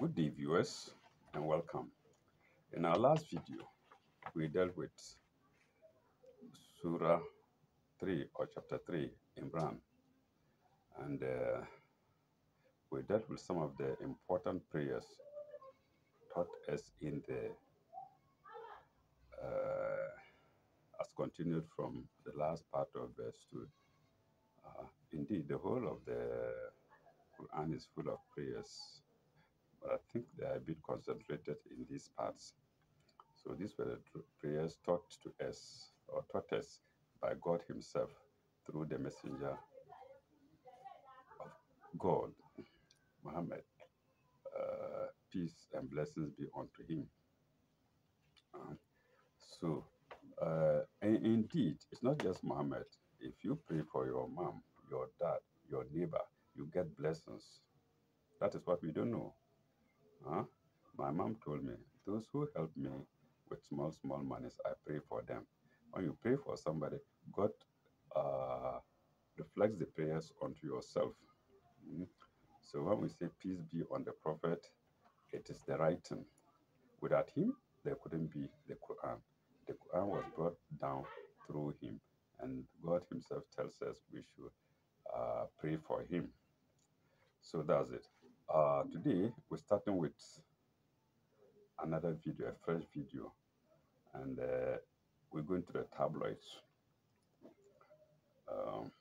Good day, viewers, and welcome. In our last video, we dealt with Surah 3 or chapter 3, Imran, and we dealt with some of the important prayers taught us in the as continued from the last part of verse 2. Indeed, the whole of the Quran is full of prayers, but I think they are a bit concentrated in these parts. So these were the prayers taught to us or taught us by God Himself through the messenger of God, Muhammad. Peace and blessings be unto him. Uh, and indeed, it's not just Muhammad. If you pray for your mom, your dad, your neighbor, you get blessings. That is what we don't know. Huh? My mom told me, those who help me with small, small monies, I pray for them. When you pray for somebody, God reflects the prayers onto yourself. Mm. So when we say peace be on the prophet, it is the right thing. Without him, there couldn't be the Quran. The Quran was brought down through him, and God Himself tells us we should pray for him. So that's it. Today, we're starting with another video, a fresh video, and we're going to the tabloids. Um,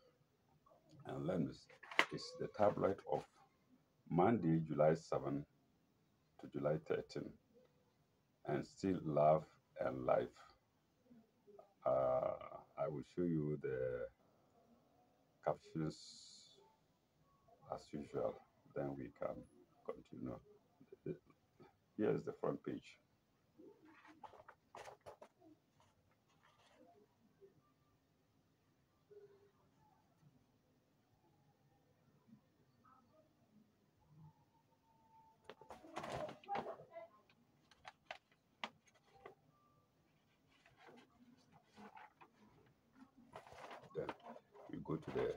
and let me it's the tabloid of Monday, July 7 to July 13, and still love and life. I will show you the captions as usual, then we can continue. Here is the front page. Then we go to the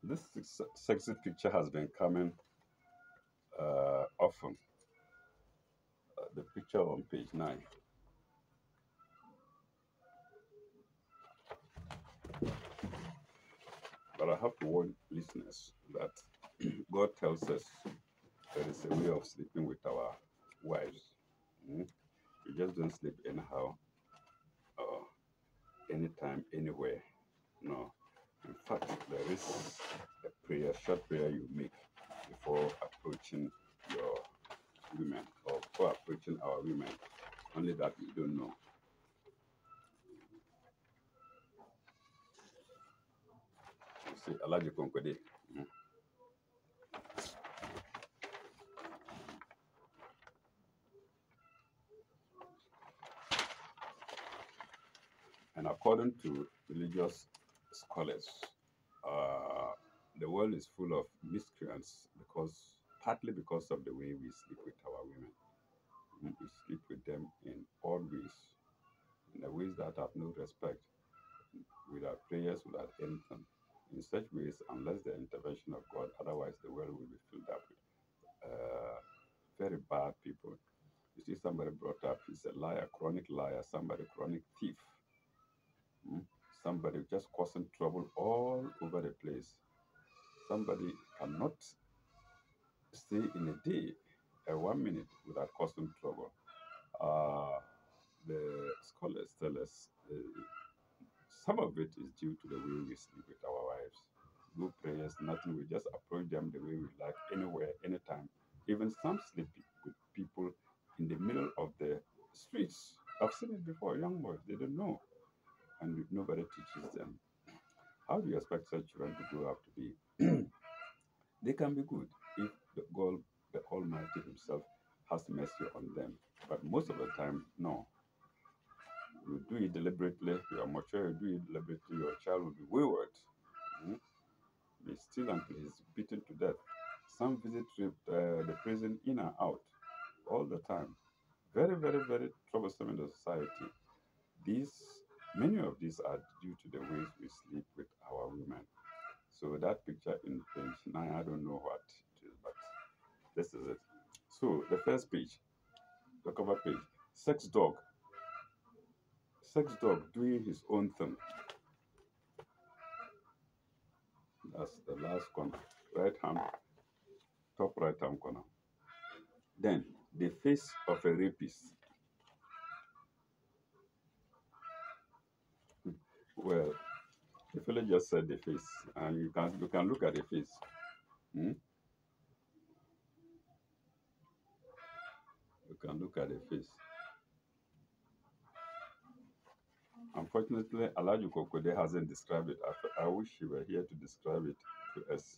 this sexy picture has been coming often. The picture on page 9. But I have to warn listeners that God tells us there is a way of sleeping with our wives. Mm? You just don't sleep anyhow, anytime, anywhere. No. In fact, there is a prayer, short prayer you make before approaching your women or before approaching our women. Only that we don't know. You see, Alaji Konkode. And according to religious scholars, the world is full of miscreants partly because of the way we sleep with our women. We sleep with them in all ways, in the ways that have no respect, with without prayers, without anything. In such ways, unless the intervention of God, otherwise the world will be filled up with very bad people. You see, somebody brought up, he's a liar, chronic liar, somebody chronic thief, mm, somebody just causing trouble all over the place. Somebody cannot stay in a day, 1 minute without causing trouble. Uh, the scholars tell us some of it is due to the way we sleep with our wives. No prayers, nothing. We just approach them the way we like, anywhere, anytime. Even some sleep with people in the middle of the streets. I've seen it before. Young boys, they don't know, and nobody teaches them. How do you expect such children to grow up to be? They can be good if the Almighty Himself, has mercy on them. But most of the time, no. You do it deliberately, you are mature, you do it deliberately, your child will be wayward. Mm? Be still until he's beaten to death. Some visit the prison in and out all the time. Very, very, very troublesome in the society. These, many of these are due to the ways we sleep with our women. So that picture in page 9, I don't know what it is, but this is it. So the first page, the cover page, sex dog. Sex dog doing his own thing. That's the last corner, right hand, top right hand corner. Then the face of a rapist. Well, the fellow just said the face, and you can look at the face. Hmm? You can look at the face. Unfortunately, Alaju Kokode hasn't described it. I wish he were here to describe it to us.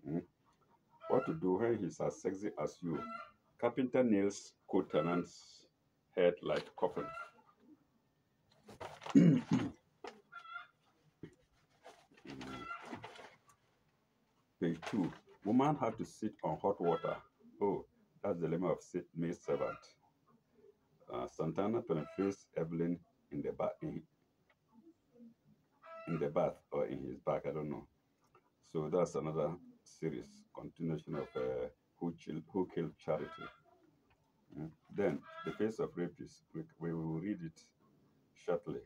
Hmm? What to do when he's as sexy as you? Carpenter nails co-tenant's head like coffin. Page 2. Woman had to sit on hot water. Oh, that's the dilemma of maid servant. Santana penetrates Evelyn in the bath, in the bath or in his back. I don't know. So that's another series, continuation of Who Killed Charity. Then the face of rapist. We will read it shortly.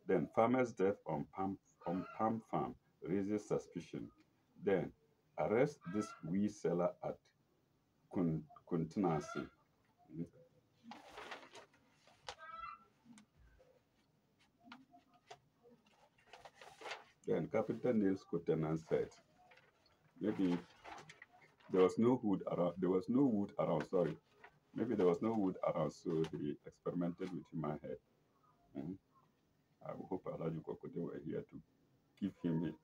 Then farmer's death on Palm Farm raises suspicion. Then arrest this wee seller at Kuntanasi. Then carpenter nails co-tenant said, maybe there was no wood around. There was no wood around. Sorry, maybe there was no wood around, so he experimented with human head. Mhm. I hope Alaju Kokode were here to give him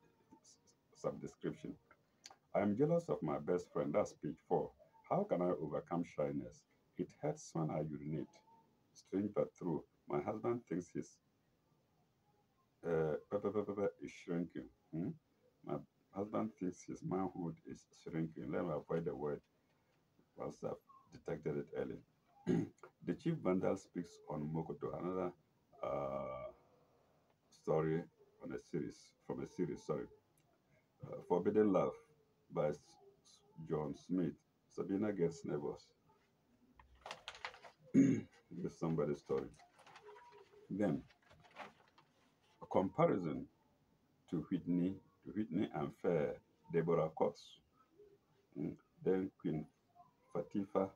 some description. I am jealous of my best friend. That's page 4. How can I overcome shyness? It hurts when I urinate. Strange but true. My husband thinks his is shrinking. Hmm? My husband thinks his manhood is shrinking. Let me avoid the word once I've detected it early. The chief vandal speaks on Mokoto, another uh, story on a series, from a series, sorry. Forbidden Love by John Smith. Sabina gets nervous. It's somebody's story. Then a comparison to Whitney and Fair, Deborah Cox. Then Queen Fatifa,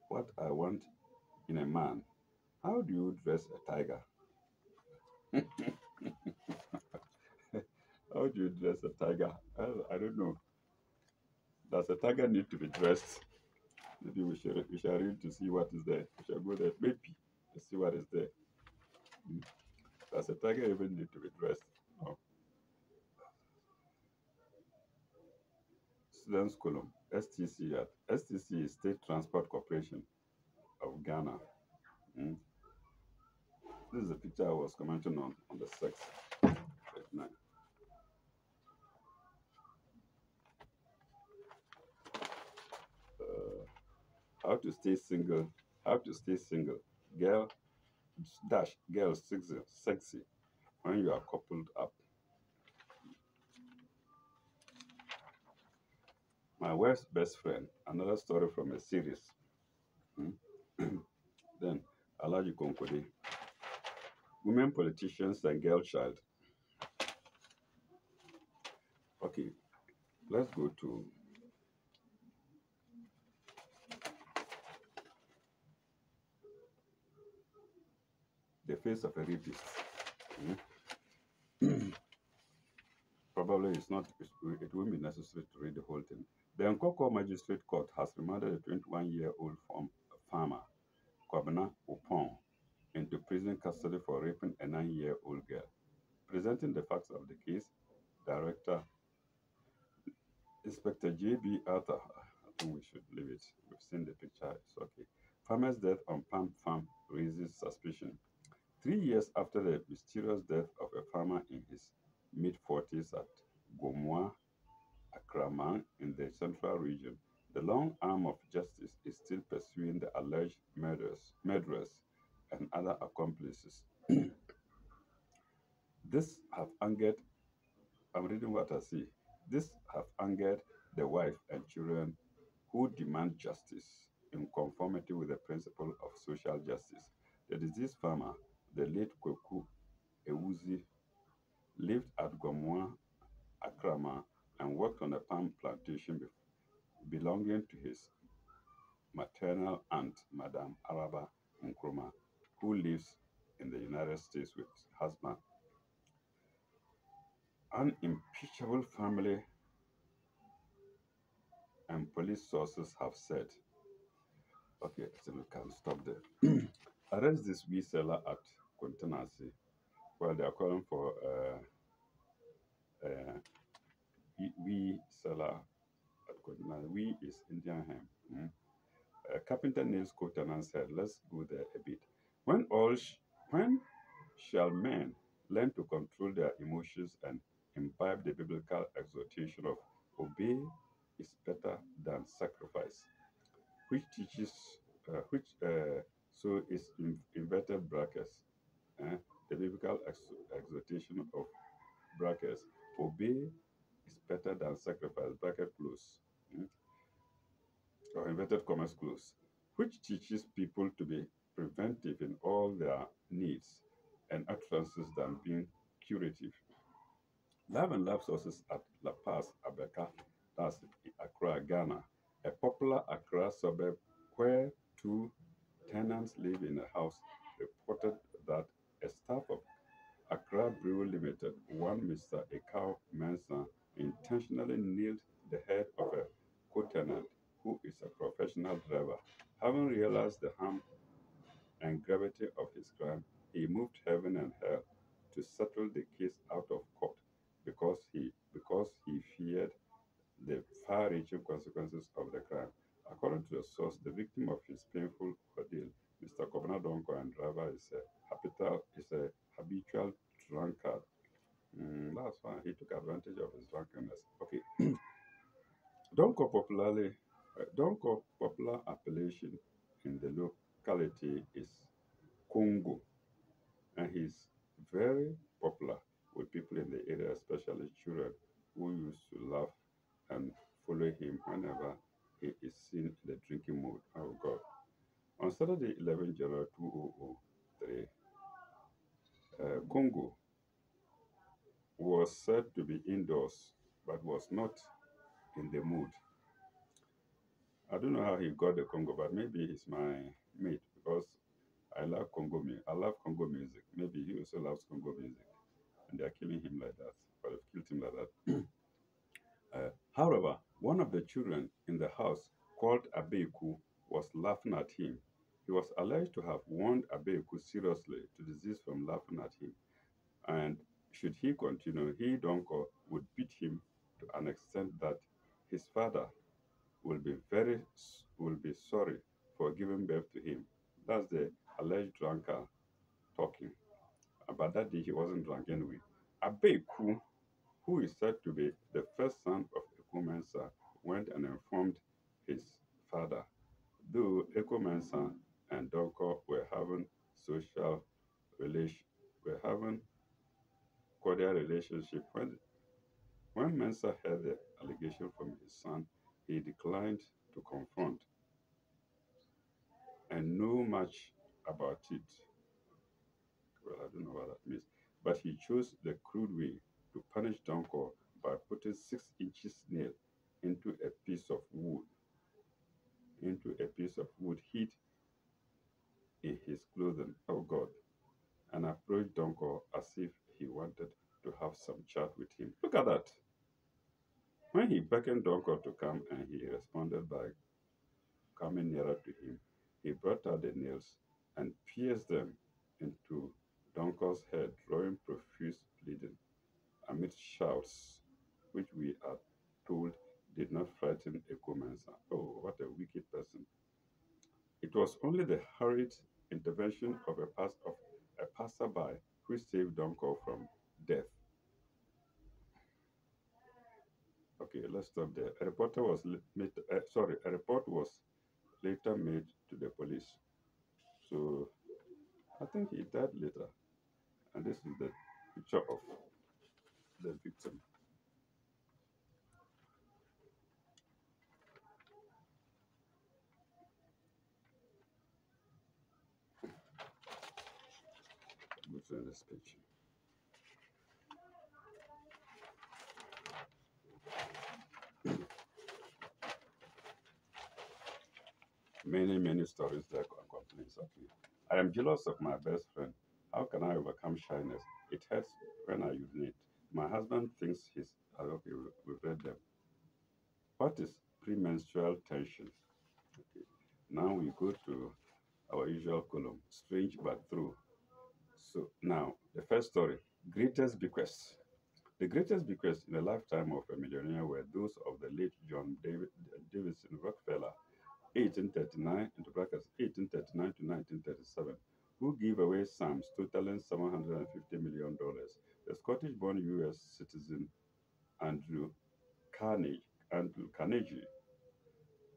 what I want in a man. How do you dress a tiger? How do you dress a tiger? I don't know. Does a tiger need to be dressed? Maybe we shall read to see what is there. We shall go there. Maybe to see what is there. Mm. Does a tiger even need to be dressed? No. Students column. STC at STC is State Transport Corporation of Ghana. Mm. This is the picture I was commenting on the sex. Page 9. How to stay single. How to stay single. Girl dash girl sexy. when you are coupled up. My wife's best friend, another story from a series. Hmm? Then, Alaji Konkode, women politicians and girl child. Okay, let's go to the face of a rapist. Hmm? Probably it won't be necessary to read the whole thing. The Nkoko Magistrate Court has remanded a 21-year-old farmer, Kwabena Upon, into prison custody for raping a 9-year-old girl. Presenting the facts of the case, Director Inspector J.B. Arthur, I think we should leave it. We've seen the picture, it's okay. Farmer's death on Palm Farm raises suspicion. 3 years after the mysterious death of a farmer in his mid 40s at Gomoa, Akraman, in the central region, the long arm of justice is still pursuing the alleged murderers, and other accomplices. This have angered, I'm reading what I see. This have angered the wife and children who demand justice in conformity with the principle of social justice. The deceased farmer, the late Kweku Ewuzi, lived at Gomoa, Akrama, and worked on a palm plantation belonging to his maternal aunt, Madame Araba Nkrumah, who lives in the United States with his husband. Unimpeachable family and police sources have said, okay, so we can stop there. Arrest this wee seller at Contenancy while they are calling for wee seller at Contenancy. Wee is Indian hemp. Carpenter nails coat and said, let's go there a bit. When shall men learn to control their emotions and imbibe the biblical exhortation of obey is better than sacrifice, which teaches, which so is inverted brackets, uh, the biblical exhortation of brackets, obey is better than sacrifice, bracket close, or inverted commas close, which teaches people to be preventive in all their needs and utterances than being curative. Love and Love sources at La Paz, Abeka, that's Accra, Ghana, a popular Accra suburb where two tenants live in a house, reported that a staff of Accra Brew Limited, one Mr. Ekau Mensah, intentionally nailed the head of a co-tenant who is a professional driver. Having realized the harm and gravity of his crime, he moved heaven and hell to settle the case out of court because he feared the far-reaching consequences of the crime. According to the source, the victim of his painful ordeal, Mr. Kobna Donko and driver, is a habitual drunkard. That's why he took advantage of his drunkenness. Okay, Donko Donko popular appellation in the locality is Congo, and he's very popular with people in the area, especially children who used to laugh and follow him whenever he is seen in the drinking mood. Oh God. On Saturday, 11 January 2003, Congo was said to be indoors but was not in the mood. I don't know how he got the Congo, but maybe he's my mate because I love Congo music. I love Congo music. Maybe he also loves Congo music, and they are killing him like that. But they've killed him like that. However, one of the children in the house, called Abeku, was laughing at him. He was alleged to have warned Abeku seriously to desist from laughing at him, and should he continue, he, Donko, would beat him to an extent that his father will be sorry for giving birth to him. That's the alleged drunkard talking. But that day he wasn't drunk anyway. Abeku, who is said to be the first son of Ekumensa, went and informed his father. Though Ekumensa and Donko were having social relation, were having their relationship. When Mensah heard the allegation from his son, he declined to confront and know much about it. Well, I don't know what that means. But he chose the crude way to punish Donko by putting 6 inches nail into a piece of wood, hid in his clothing. Oh God. And approached Donko as if he wanted to have some chat with him. Look at that. When he beckoned Donko to come and he responded by coming nearer to him, he brought out the nails and pierced them into Donko's head, drawing profuse bleeding amid shouts, which we are told did not frighten Echo Mensah. Oh, what a wicked person. It was only the hurried intervention of a passerby who saved Donko from death. Okay, let's stop there. A report was later made to the police. So I think he died later. And this is the picture of the victim. Go to this picture. Many stories there and complaints. Okay. I am jealous of my best friend. How can I overcome shyness? It hurts when I urinate. My husband thinks he's. Okay, we've read them. What is premenstrual tension? Okay. Now we go to our usual column, strange but true. So now, the first story, greatest bequest. The greatest bequests in the lifetime of a millionaire were those of the late John Davidson Rockefeller, 1839 into brackets 1839 to 1937, who gave away sums totaling $750 million. The Scottish-born U.S. citizen Andrew Carnegie,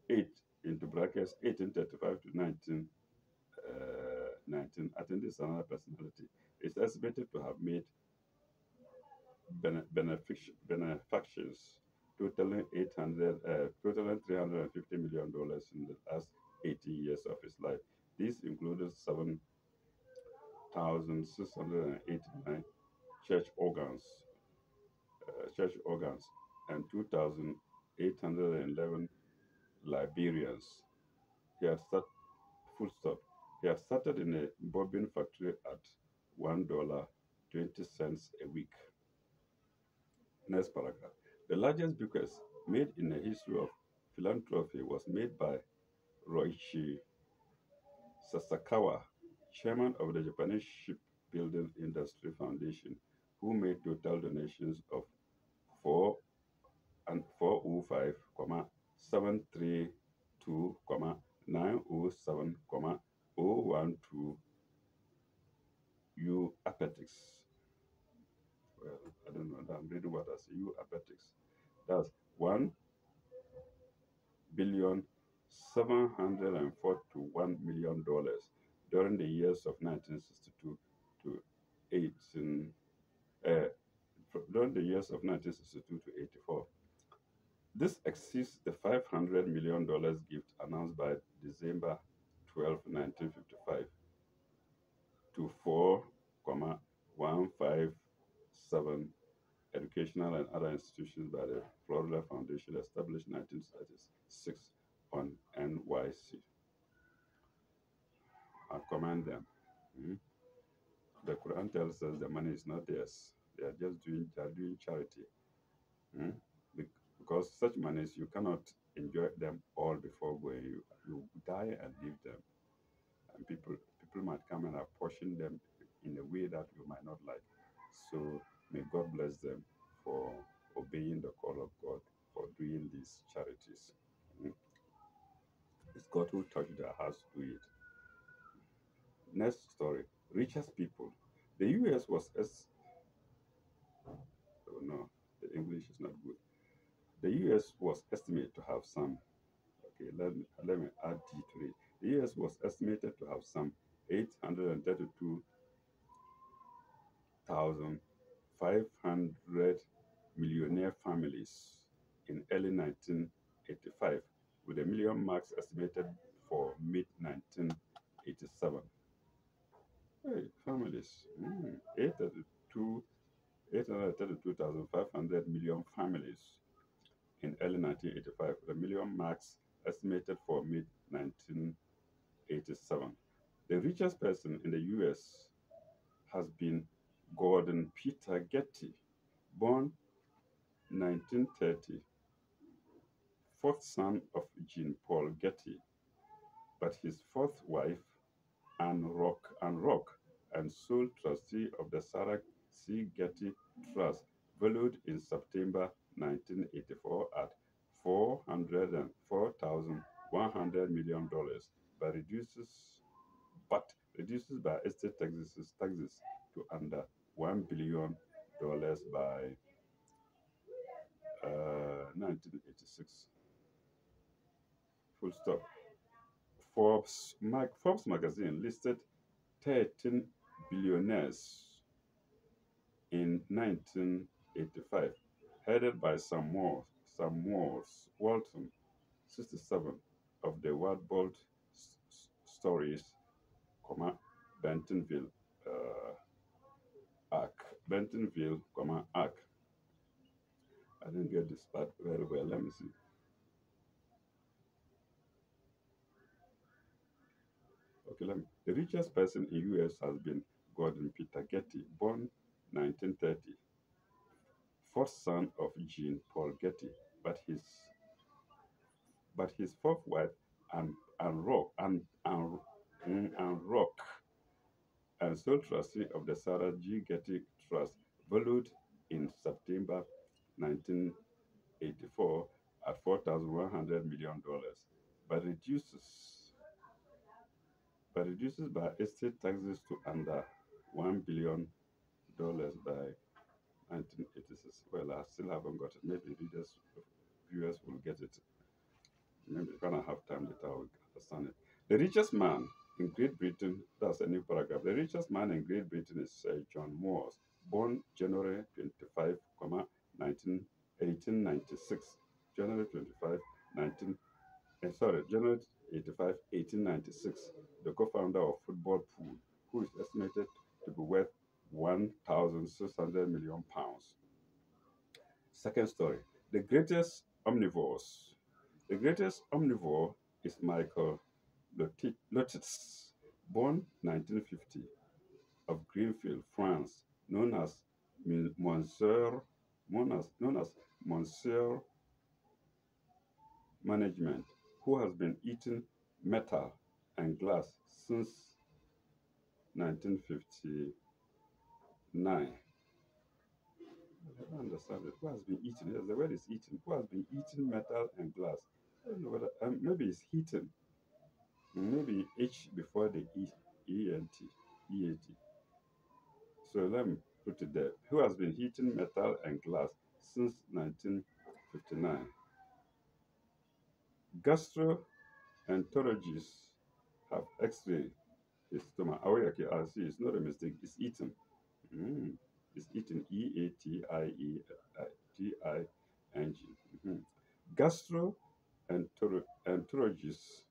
8 into brackets 1835 to 19, I think this is another personality, is estimated to have made benefactions totaling $350 million in the last 80 years of his life. This included 7,689 church organs, and 2,811 Liberians. He had start, full stop. He had started in a bobbin factory at $1.20 a week. Next paragraph. The largest bequest made in the history of philanthropy was made by Roichi Sasakawa, chairman of the Japanese Shipbuilding Industry Foundation, who made total donations of 4 and 405,732,907,012 U apetics. Well, I don't know. I'm reading what I say. U apetics. That's 1,741,000,000 during the years of 1962 to 18. During the years of 1962 to 84. This exceeds the $500 million gift announced by December 12, 1955 to 4,157 educational and other institutions by the Florida Foundation established 1936 on NYC. I commend them. Mm. The Quran tells us the money is not theirs. They are doing charity. Mm. Because such monies you cannot enjoy them all before going. You die and leave them, and people might come and apportion them in a way that you might not like. So may God bless them for obeying the call of God for doing these charities. Mm. It's God who touched their hearts to do it. Next story: richest people. The U.S. was oh no, the English is not good. The U.S. was estimated to have some. Okay, let me add D to it. The U.S. was estimated to have some 832,500 500 millionaire families in early 1985, with the million marks estimated for mid 1987. Hey, families. 832,500 million families in early 1985. The million marks estimated for mid 1987. The richest person in the US has been Gordon Peter Getty, born 1930, fourth son of Jean Paul Getty, but his fourth wife, Anne Rock, and sole trustee of the Sarah C. Getty Trust, valued in September 1984 at $404,100 million, but reduces by estate taxes to under $1 billion by 1986. Full stop. Forbes magazine listed 13 billionaires in 1985, headed by Sam Walton, 67, of the World Stories, Bentonville, Arc. I didn't get this part very well. Let me see. Okay, the richest person in US has been Gordon Peter Getty, born 1930, fourth son of Jean Paul Getty, but his fourth wife, and Rock, and sole trustee of the Sarah G. Getty Trust, valued in September 1984 at $4,100 million, but reduces by estate taxes to under $1 billion by 1986. Well, I still haven't got it. Maybe viewers will get it. Maybe when I have time later, I will understand it. The richest man in Great Britain, that's a new paragraph. The richest man in Great Britain is John Moores, born January 25, 1896. January 25, 19, January 85, 1896. The co-founder of Football Pool, who is estimated to be worth £1,600 million. Second story. The greatest omnivores. The greatest omnivore is Michael Lotitz, born 1950, of Greenfield, France, known as Monsieur Management, who has been eating metal and glass since 1959. I don't understand it. Who has been eating? Yes, the word is eating. Who has been eating metal and glass? I don't know whether maybe it's heating. Maybe H before the EAT. So let me put it there. Who has been heating metal and glass since 1959? Gastroenterologists have X-ray his stomach. Oh, okay, I see. It's not a mistake. It's eating. It's eating. EATIETING. Gastroenterologists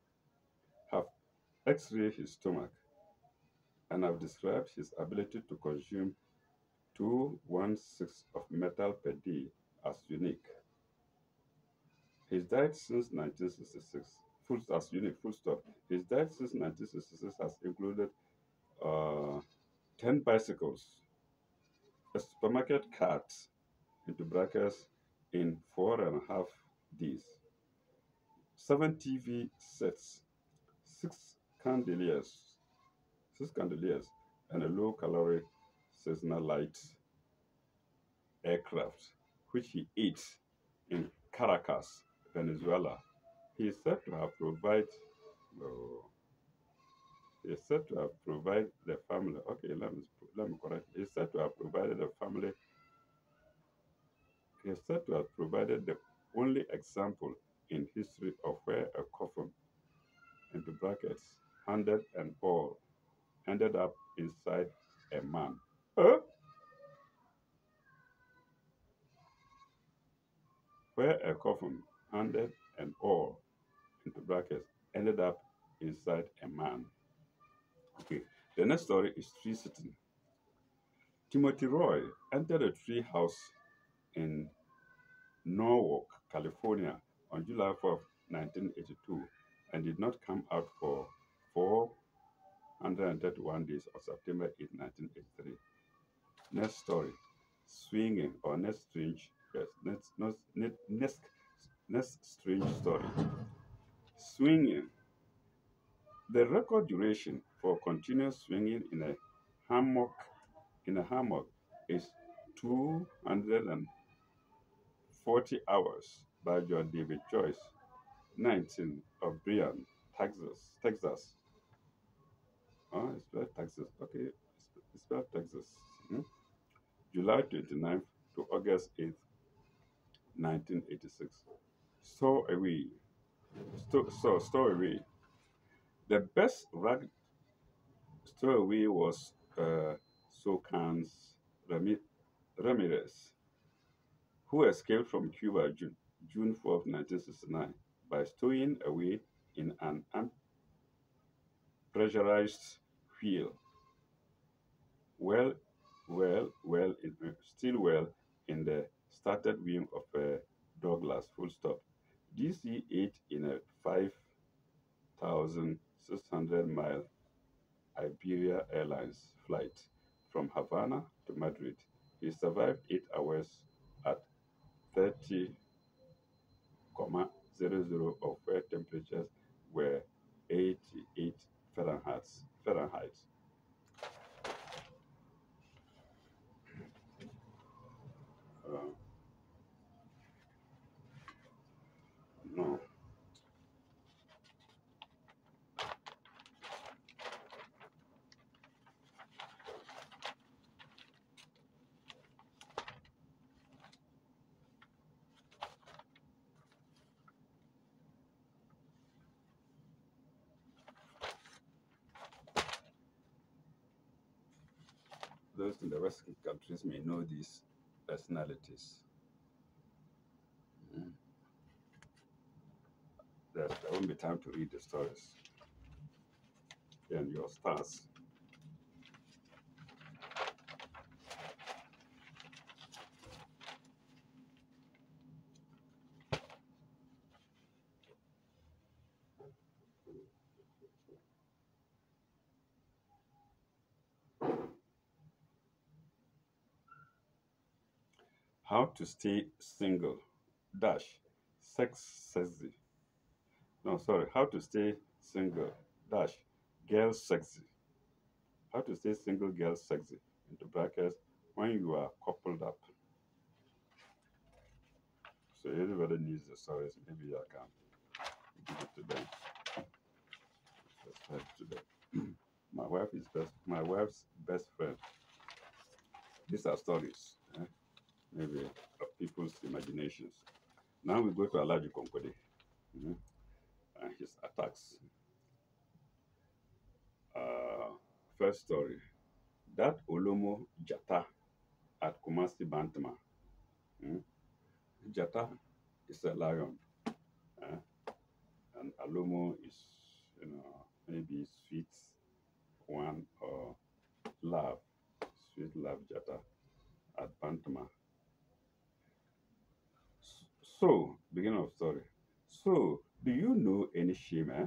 have X-rayed his stomach and have described his ability to consume 216 of metal per day as unique. His diet since 1966, full stop. His diet since 1966 has included 10 bicycles, a supermarket cart, into brackets, in 4.5 days, 7 TV sets, 6 candeliers, and a low-calorie Cessna light aircraft, which he ate in Caracas, Venezuela. He is said to have provided. He is said to have provided the family. Okay, let me correct. He is said to have provided the family. He is said to have provided the only example in history of where a coffin, into brackets, handed and all, ended up inside a man. Huh? where a coffin handed and all into brackets ended up inside a man. Okay, the next story is tree sitting. Timothy Roy entered a tree house in Norwalk, California on July 4th, 1982 and did not come out for 431 days on September 8th, 1983. Next story, swinging or next strange, yes, next strange story. Swinging. The record duration for continuous swinging hammock in a hammock is 240 hours by John David Joyce, 19 of Bryan, Texas. Oh, it's spelled Texas. Okay, it's spelled Texas. Hmm? July 29th to August 8th, 1986. Stowaway. Stowaway. The best ragged stowaway was Socans Ramirez, who escaped from Cuba June 4th, 1969, by stowing away in an unpressurized wheel, well, still well in the started wing of a Douglas, full stop. DC-8 in a 5,600-mile Iberia Airlines flight from Havana to Madrid. He survived 8 hours at 30,00 of where temperatures were 88 Fahrenheit. Uh, no. Those in the Western countries may know these personalities. Mm. There won't be time to read the stories and your stars. How to stay single dash sex sexy. No, sorry. How to stay single dash girl sexy. How to stay single girl sexy into brackets when you are coupled up. So everybody needs the stories. Maybe I can give it to them. Let's to them. My wife's best friend. These are stories, maybe of people's imaginations. Now we go to Alaji Konkode, and his attacks. Uh, First story. That Olomo Jata at Kumasi Bantama. Mm, Jata is a lion, uh, and Alomo is, maybe sweet one or love, sweet love Jata at Bantama. So, beginning of story. So, do you know any shame, eh?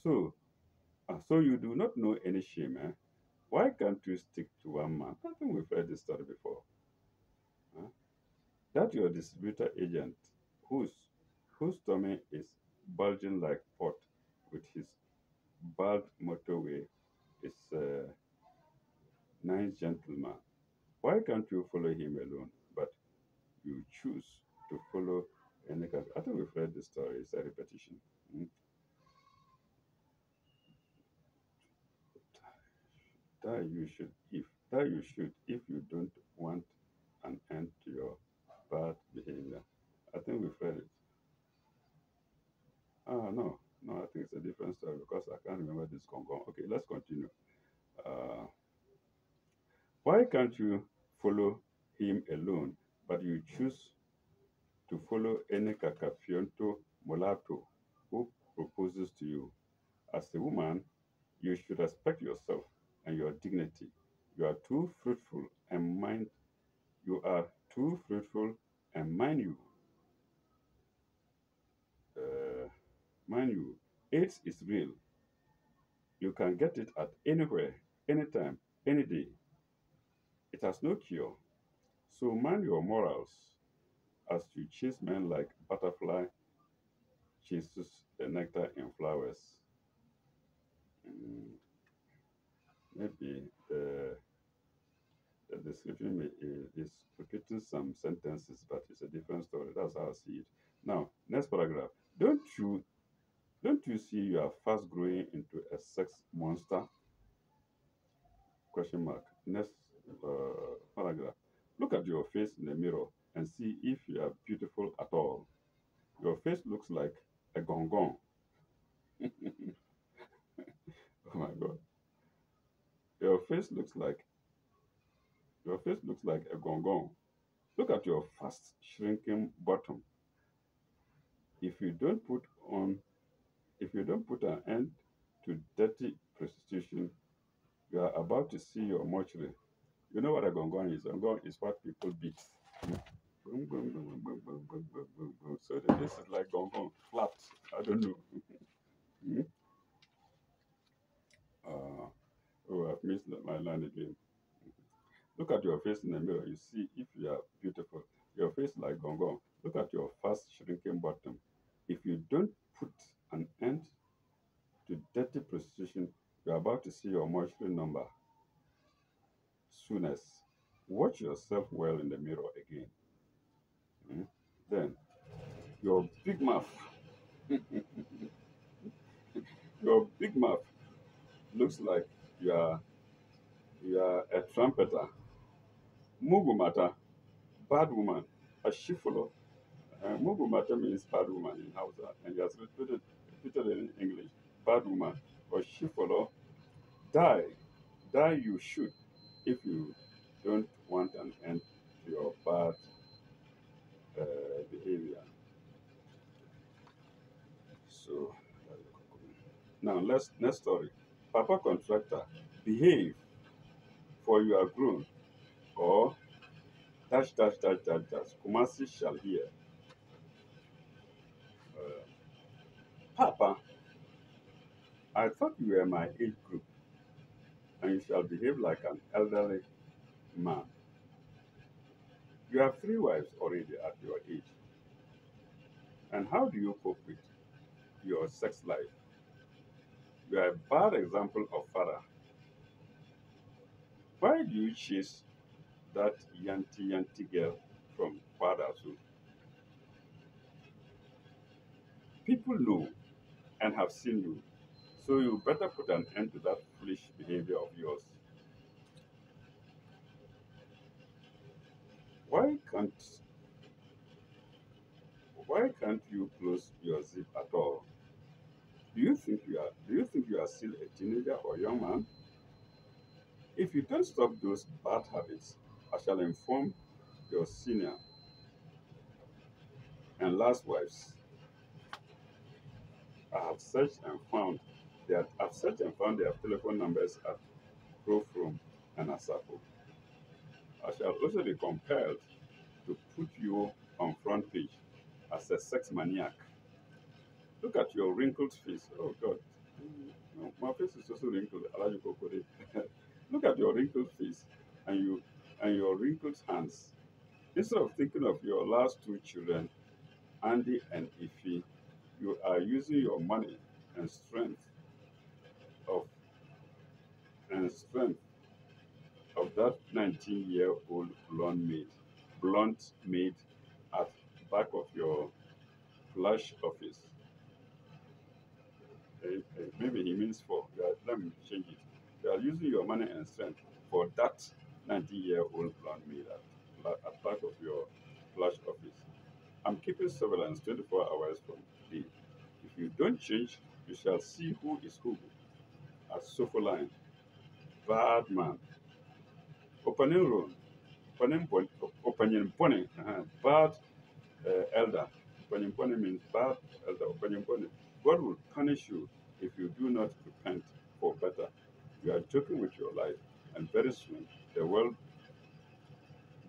So, so you do not know any shame, eh? Why can't you stick to one man? I think we've heard this story before. Huh? That your distributor agent, whose tummy is bulging like pot with his bald motorway, is a nice gentleman. Why can't you follow him alone? But you choose to follow any country. I think we've heard this story. It's a repetition. Mm. If you don't want an end to your bad behavior. I think we've heard it. No, I think it's a different story because I can't remember this Congo. Okay, let's continue. Uh, why can't you follow him alone, but you choose to follow any cacafionto mulatto who proposes to you. As a woman, you should respect yourself and your dignity. You are too fruitful and mind you are too fruitful and uh, mind you, AIDS is real. You can get it at anywhere, anytime, any day. It has no cure. So mind your morals as you chase men like butterfly chases the nectar in flowers. Mm, maybe the description is repeating some sentences, but it's a different story. That's how I see it. Now, next paragraph. Don't you see you are fast growing into a sex monster? Question mark. Next paragraph. Look at your face in the mirror and see if you are beautiful at all. Your face looks like a gong gong. Oh my God. Your face looks like your face looks like a gong gong. Look at your fast shrinking bottom. If you don't put on if you don't put an end to dirty prostitution, you are about to see your mortuary. You know what a gong gong is? A gong is what people beat. Boom, boom, boom, boom, boom, boom, boom, boom, boom. So this is like gong gong, flat. I don't know. Hmm? Oh, I've missed my line again. Look at your face in the mirror. You see if you are beautiful. Your face like gong gong. Look at your fast shrinking bottom. If you don't put an end to dirty prostitution, you are about to see your mortuary number. Soonest. Watch yourself well in the mirror again. Hmm? Then your big mouth, your big mouth looks like you are you are a trumpeter. Mugumata, bad woman, a shifolo. Mugumata means bad woman in Hausa, and he has repeated it in English. Bad woman or shifolo, die, die you should if you don't want an end to your bad behavior. So now let's next story. Papa contractor, behave for you are grown, or dash dash dash dash dash. Kumasi shall hear. Uh, Papa, I thought you were my age group, and you shall behave like an elderly man. You have three wives already at your age, and how do you cope with your sex life? You are a bad example of father. Why do you chase that yanty yanty girl from father? So people know and have seen you, so you better put an end to that foolish behavior of yours. Why can't why can't you close your zip at all? Do you think you are still a teenager or young man? If you don't stop those bad habits, I shall inform your senior and last wives. I've searched and found their telephone numbers at Profrom and Asapo. I shall also be compelled to put you on front page as a sex maniac. Look at your wrinkled face. Oh God. No, my face is also wrinkled. Alaji Kokore. Look at your wrinkled face and your wrinkled hands. Instead of thinking of your last two children, Andy and Ifi, you are using your money and of strength of that 19-year-old blunt maid at back of your flash office. Maybe he means for. Let me change it. You are using your money and strength for that 19-year-old blonde maid at back of your flash office. I'm keeping surveillance 24 hours from today. If you don't change, you shall see who is who at Sofoline. Bad man. Opening road. Opening body. Opening body. Bad elder. Ponympony means bad elder. Ponympony. God will punish you if you do not repent for better. You are joking with your life, and very soon the world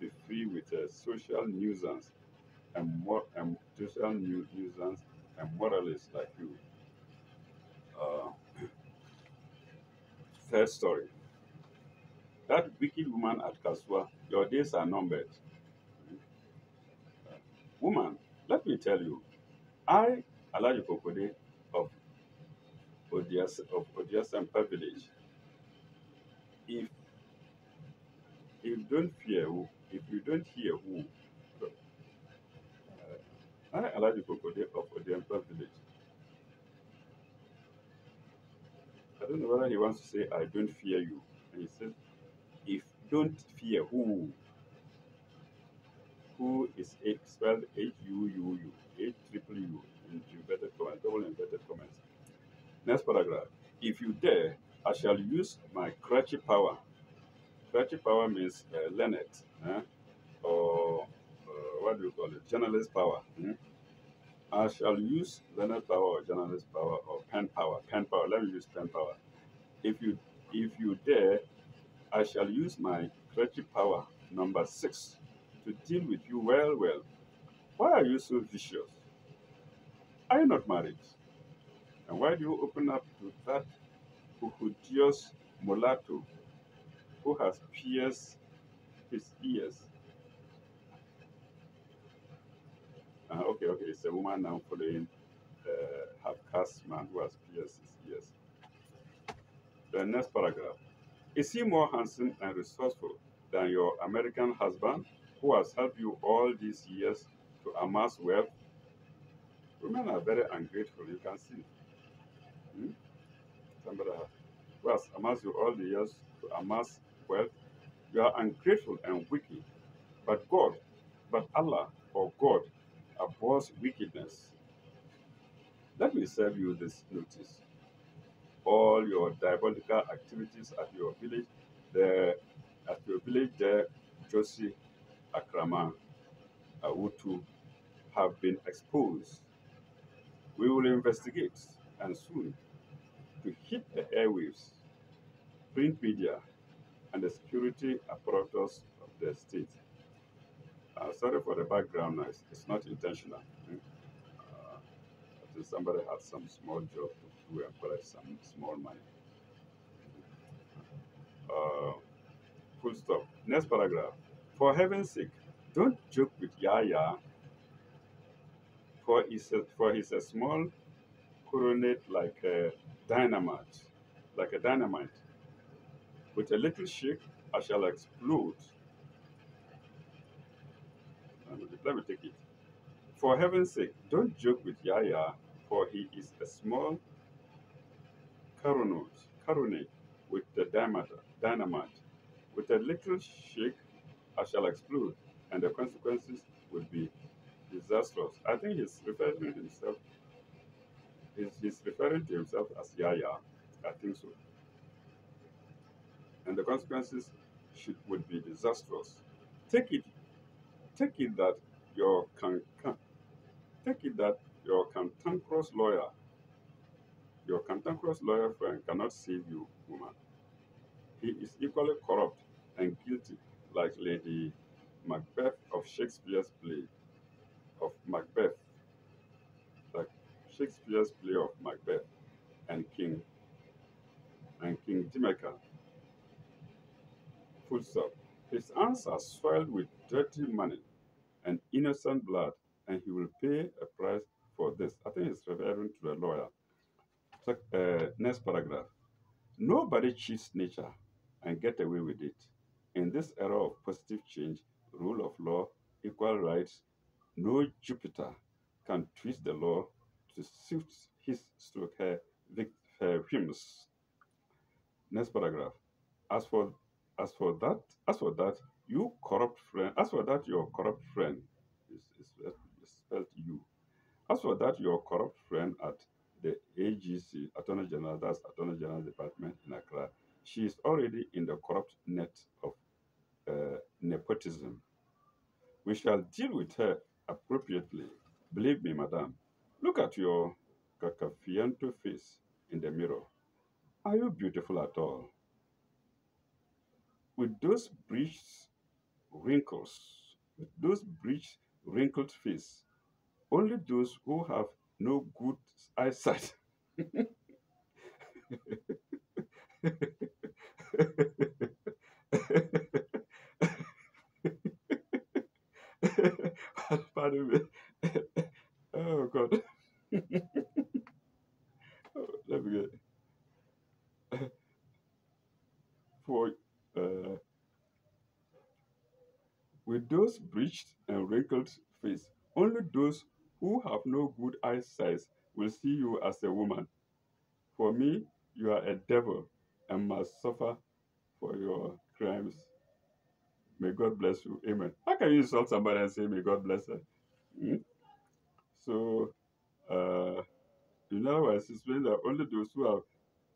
will be free with a social nuisance and social nuisance and moralists like you. Uh, Third story. That wicked woman at Kasua, your days are numbered. Woman, let me tell you, I, Alaji Kokode of Odiasempa village, if if you don't hear who, I, Alaji Kokode of Odiasempa village, I don't know whether he wants to say, I don't fear you. And he said, if don't fear who is spelled H-U-U-U, H-triple-U, in inverted commas, double inverted commas. Next paragraph. If you dare, I shall use my crutchy power. Crutchy power means learned, eh? Or what do you call it? Journalist power. Hmm? I shall use learned power or journalist power or pen power. Pen power. Let me use pen power. If you dare, I shall use my crutchy power number 6 to deal with you well. Why are you so vicious? Are you not married? And why do you open up to that Huhudios mulatto who has pierced his ears? Okay, it's a woman now following half-caste man who has pierced his ears. The next paragraph. Is he more handsome and resourceful than your American husband who has helped you all these years to amass wealth? Women are very ungrateful, you can see. Hmm? Somebody who has amassed you all the years to amass wealth. You are ungrateful and wicked. But God, but Allah or God abhors wickedness. Let me serve you this notice. All your diabolical activities the at your village there, Josie, Akrama, Awutu, have been exposed. We will investigate and soon to hit the airwaves, print media, and the security apparatus of the state. Sorry for the background noise. It's not intentional. Uh, I think somebody had some small job to do and collect some small money. Uh, Full stop. Next paragraph. For heaven's sake, don't joke with Yaya, for he's a small coronet like a dynamite. With a little shake, I shall explode. Let me take it. For heaven's sake, don't joke with Yaya, for he is a small coronet with the dynamite. With a little shake, I shall explode, and the consequences will be disastrous. I think he's referring to himself as Yaya. I think so. And the consequences would be disastrous. Take it, take it that your take it that your cantankerous lawyer friend cannot save you, woman. He is equally corrupt and guilty, like Lady Macbeth of Shakespeare's play of Macbeth, like Shakespeare's play of Macbeth and King Jamaica. Full stop. His hands are soiled with dirty money and innocent blood, and he will pay a price for this. I think it's referring to the lawyer. So, next paragraph. Nobody cheats nature and get away with it. In this era of positive change, rule of law, equal rights, no Jupiter can twist the law to suit his stroke her whims. Next paragraph. As for as for that as for that you corrupt friend as for that your corrupt friend is spelled you. As for that your corrupt friend at the AGC, Attorney General, that's Attorney General Department in Accra, she is already in the corrupt net of nepotism. We shall deal with her appropriately. Believe me, madam. Look at your cacafiento face in the mirror. Are you beautiful at all? With those breached wrinkles, with those breached, wrinkled face, only those who have no good eyesight. Pardon me. Oh God. Let me get for uh, with those breached and wrinkled face, only those who have no good eyesight will see you as a woman. For me, you are a devil and must suffer for your crimes. May God bless you. Amen. How can you insult somebody and say, May God bless her? Hmm? So, uh, in other words, it's means that only those who are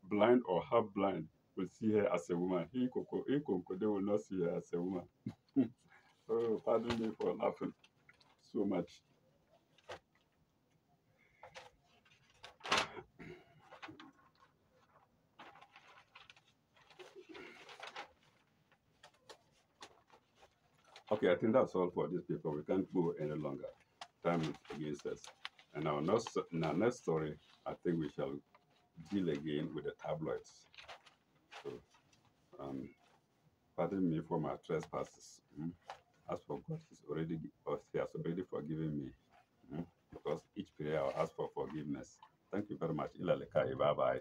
blind or half blind will see her as a woman. They will not see her as a woman. Oh, pardon me for laughing so much. Okay, I think that's all for this paper. We can't go any longer. Time is against us. And in our next story, I think we shall deal again with the tabloids. So, um, pardon me for my trespasses. As for God, He has already forgiven me. Because each prayer I'll ask for forgiveness. Thank you very much. Bye bye.